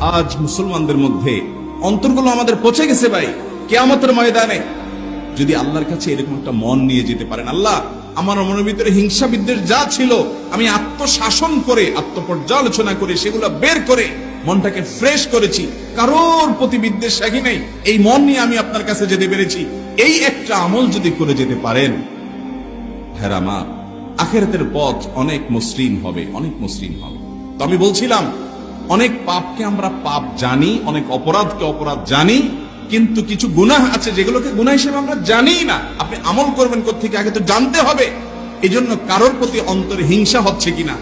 আজ মুসলমানদের মধ্যে অন্তরগুলো আমাদের পচে গেছে ভাই। কিয়ামতের ময়দানে যদি আল্লাহর কাছে এরকম একটা মন নিয়ে যেতে পারেন, আল্লাহ আমার মনের ভিতরে হিংসা বিদ্বেষ যা ছিল আমি আত্মশাসন করে আত্মপর্যালোচনা করে সেগুলো বের করে মনটাকে ফ্রেশ করেছি, কারোর প্রতি বিদ্বেষ রাখি নাই, এই মন নিয়ে আমি আপনার কাছে যেতে পেরেছি। এই একটা আমল যদি করে যেতে পারেন, হ্যাঁ আমার আখিরাতের পথ অনেক মসৃণ হবে, অনেক মসৃণ হবে। তো আমি বলছিলাম অনেক পাপকে আমরা পাপ জানি, অনেক অপরাধকে অপরাধ জানি, কিন্তু কিছু গুনাহ আছে যেগুলোকে গুনাহ হিসেবে আমরা জানি না। আপনি আমল করবেন কোত্থেকে আগে তো জানতে হবে। এই জন্য কারোর প্রতি অন্তরে হিংসা হচ্ছে কিনা,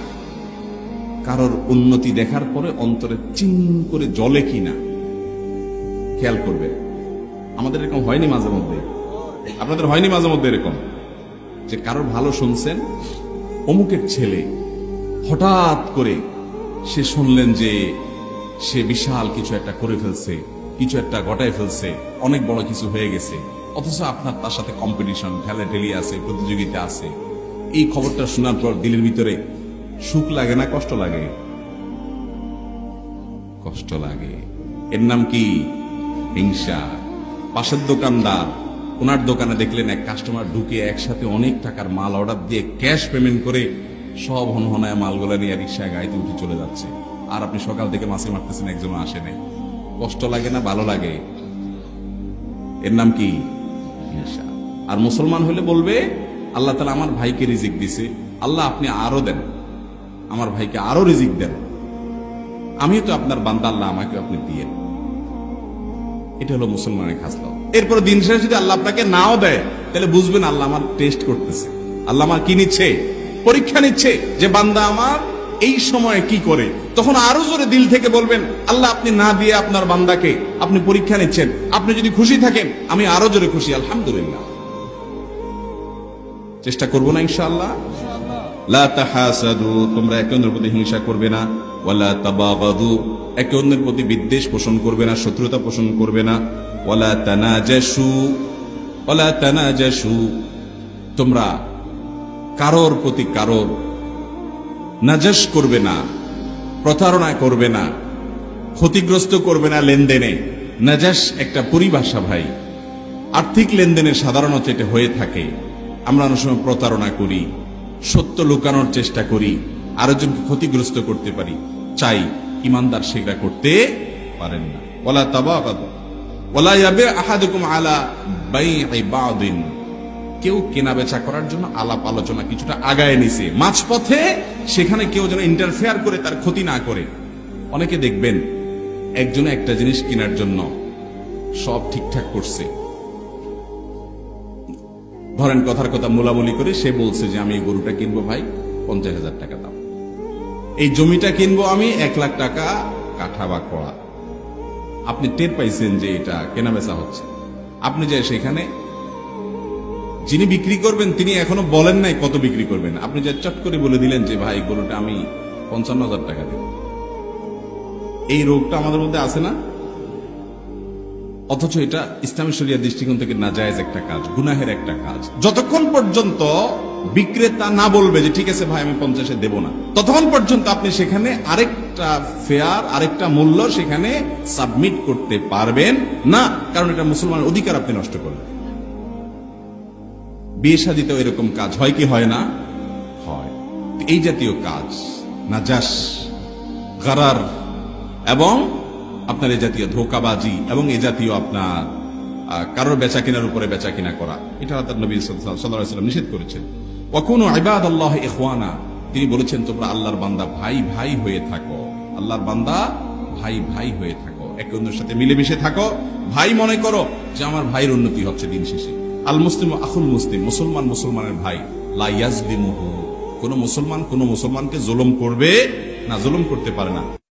কারোর উন্নতি দেখার পরে অন্তরে চিন করে জ্বলে কিনা খেয়াল করবে। আমাদের এরকম হয়নি মাঝে মধ্যে? আপনাদের হয়নি মাঝে মধ্যে এরকম যে কারোর ভালো শুনছেন, অমুকের ছেলে হঠাৎ করে সে শুনলেন যে সে বিশাল কিছু একটা করে ফেলছে, কিছু একটা ঘটায় ফেলছে, অনেক বড় কিছু হয়ে গেছে, অথচ আপনার তার সাথে কম্পিটিশন, ঠেলাঠেলি আছে, প্রতিযোগিতা আছে। এই খবরটা শোনার পর দিলের ভিতরে সুখ লাগে না কষ্ট লাগে? কষ্ট লাগে। এর নাম কি? হিংসা। পাশের দোকানদার, ওনার দোকানে দেখলেন এক কাস্টমার ঢুকে একসাথে অনেক টাকার মাল অর্ডার দিয়ে ক্যাশ পেমেন্ট করে সব হনহনায় মালগুলা নিয়ে রিক্সায় গাড়িতে উঠে চলে যাচ্ছে, আর আপনি সকাল থেকে মাছি মারতেছেন, একজনও আসে নাই। কষ্ট লাগে না ভালো লাগে? এর নাম কি? হিংসা। আর মুসলমান হলে বলবে আল্লাহ তাআলা আমার ভাইকে রিজিক দিছে, আল্লাহ আপনি আরো দেন, আমার ভাইকে আরো রিজিক দেন, আমিও তো আপনার বান্দা, আল্লাহ আমাকে আপনি দিয়েন। এটা হলো মুসলমানের খাসলত। এরপর দিন শেষে যদি আল্লাহ আপনাকে নাও দেয়, তাহলে বুঝবেন আল্লাহ আমার টেস্ট করতেছে, আল্লাহ আমার কি নিচ্ছে? পরীক্ষা নিচ্ছে যে বান্দা আমার এই সময় কি করে। তখন আরো জোরে দিল থেকে বলবেন আল্লাহ আপনি না দিয়ে আপনার বান্দাকে আপনি পরীক্ষা নিচ্ছেন, আপনি যদি খুশি থাকেন আমি আরো জোরে খুশি, আলহামদুলিল্লাহ। চেষ্টা করবো না ইনশাআল্লাহ? লা তাহাসাদু, তোমরা একে অন্যের প্রতি হিংসা করবে না। ওয়ালা তাবাগাদু, একে অন্যের প্রতি বিদ্বেষ পোষণ করবে না, শত্রুতা পোষণ করবে না। ওয়ালা তানাজাসু, ওয়ালা তানাজাসু, তোমরা কারোর প্রতি কারোর নাজাস করবে না, প্রতারণা করবে না, ক্ষতিগ্রস্ত করবে না লেনদেনে। নাজাস একটা পরিভাষা ভাই, আর্থিক লেনদেনে সাধারণত এটা হয়ে থাকে। আমরা অনেক সময় প্রতারণা করি, সত্য লুকানোর চেষ্টা করি, আরেকজনকে ক্ষতিগ্রস্ত করতে পারি, চাই ইমানদার সেটা করতে পারেন না। ওয়ালা তাবাগাদু ওয়ালা ইয়াবি আহাদুকুম আলা বাই'i বা'দিন, কেউ কেনা বেচা করার জন্য আলাপ আলোচনা কিছুটা আগায় নিছে, মাঝপথে সেখানে কেউ যেন ইন্টারফেয়ার করে তার ক্ষতি না করে। অনেকে দেখবেন একজনে একটা জিনিস কেনার জন্য সব ঠিকঠাক করছে, ধরেন কথার কথা মোলামুলি করে সে বলছে যে আমি এই গরুটা কিনবো ভাই 50,000 টাকা দাম, এই জমিটা কিনবো আমি 1 লাখ টাকা কাঠা বা কড়া। আপনি টের পাইছেন যে এটা কেনা বেচা হচ্ছে, আপনি যে সেখানে যিনি বিক্রি করবেন তিনি এখনো বলেন নাই কত বিক্রি করবেন, আপনি যে চট করে বলে দিলেন যে ভাই গরুটা আমি 55,000 টাকা দেব। এই রোগটা আমাদের মধ্যে আছে না? অথচ এটা ইসলামী শরিয়ার দৃষ্টিকোণ থেকে নাজায়েজ একটা কাজ, গুনাহের একটা কাজ। যতক্ষণ পর্যন্ত বিক্রেতা না বলবে যে ঠিক আছে ভাই আমি 50-এ দেব না, ততক্ষণ পর্যন্ত আপনি সেখানে আরেকটা ফেয়ার, আরেকটা মূল্য সেখানে সাবমিট করতে পারবেন না, কারণ এটা মুসলমানের অধিকার আপনি নষ্ট করবেন। বিয়ে শাদীতেও এরকম কাজ হয় কি হয় না? হয়। এই জাতীয় কাজ নাজাস, গারার এবং আপনার এই জাতীয় ধোঁকাবাজি এবং এই জাতীয় আপনার কারোর বেচা কেনার উপরে বেচা কিনা করা, এটা আল্লাহর নবী সাল্লাল্লাহু আলাইহি ওয়াসাল্লাম নিষেধ করেছেন। ওয়া কুনু ইবাদাল্লাহ ইখওয়ানা, তিনি বলেছেন তোমরা আল্লাহর বান্দা ভাই ভাই হয়ে থাকো, আল্লাহর বান্দা ভাই ভাই হয়ে থাকো, একে অন্যের সাথে মিলেমিশে থাকো। ভাই মনে করো যে আমার ভাইয়ের উন্নতি হচ্ছে দিন শেষে। আল মুসলিম আখুল মুসলিম, মুসলমান মুসলমানের ভাই। লা ইয়াজলিমুহু, কোন মুসলমান কোন মুসলমানকে জুলুম করবে না, জুলুম করতে পারে না।